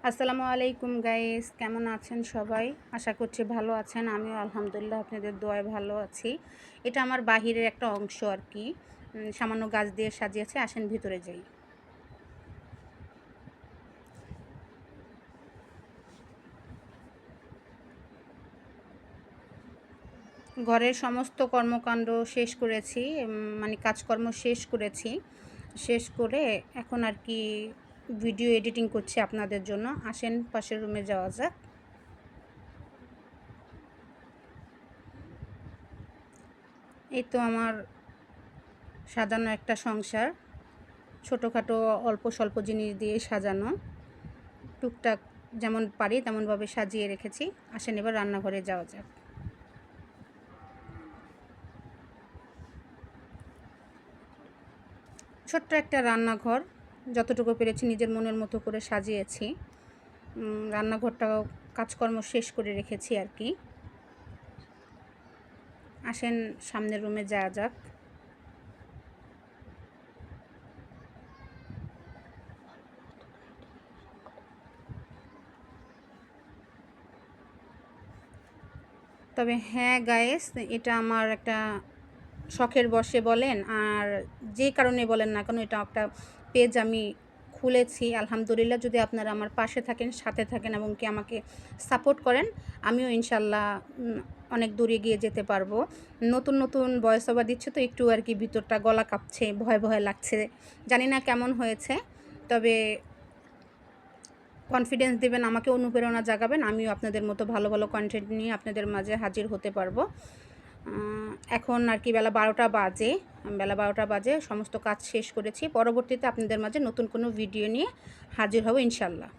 আসসালামু আলাইকুম গাইস, কেমন আছেন সবাই? আশা করছি ভালো আছেন। আমিও আলহামদুলিল্লাহ আপনাদের দোয়ায় ভালো আছি। এটা আমার বাহিরের একটা অংশ আর কি, সামান্য গাছ দিয়ে সাজিয়েছে। আসেন ভিতরে যাই। ঘরের সমস্ত কর্মকাণ্ড শেষ করেছি, মানে কাজকর্ম শেষ করেছি। শেষ করে এখন আর কি ভিডিও এডিটিং করছি আপনাদের জন্য। আসেন পাশের রুমে যাওয়া যাক। এই তো আমার সাজানো একটা সংসার, ছোটোখাটো অল্প স্বল্প জিনিস দিয়ে সাজানো। টুকটাক যেমন পারি তেমনভাবে সাজিয়ে রেখেছি। আসেন এবার রান্নাঘরে যাওয়া যাক। ছোট্ট একটা রান্নাঘর, যতটুকু পেরেছি নিজের মনের মতো করে সাজিয়েছি। রান্নাঘরটাও কাজকর্ম শেষ করে রেখেছি আর কি। আসেন সামনের রুমে যাওয়া যাক। তবে হ্যাঁ গাইস, এটা আমার একটা শখের বশে বলেন আর যে কারণে বলেন না কেন, এটা একটা পেজ আমি খুলেছি। আলহামদুলিল্লাহ, যদি আপনারা আমার পাশে থাকেন, সাথে থাকেন এবং কি আমাকে সাপোর্ট করেন, আমিও ইনশাল্লাহ অনেক দূরে গিয়ে যেতে পারবো। নতুন নতুন ভয়েস ওভার দিচ্ছে তো একটু আর কি ভিতরটা গলা কাঁপছে, ভয় ভয় লাগছে। জানি না কেমন হয়েছে, তবে কনফিডেন্স দেবেন, আমাকে অনুপ্রেরণা জাগাবেন। আমিও আপনাদের মতো ভালো ভালো কন্টেন্ট নিয়ে আপনাদের মাঝে হাজির হতে পারবো। এখন আর কি বেলা 12টা বাজে। সমস্ত কাজ শেষ করেছি। পরবর্তীতে আপনাদের মাঝে নতুন কোনো ভিডিও নিয়ে হাজির হব ইনশাল্লাহ।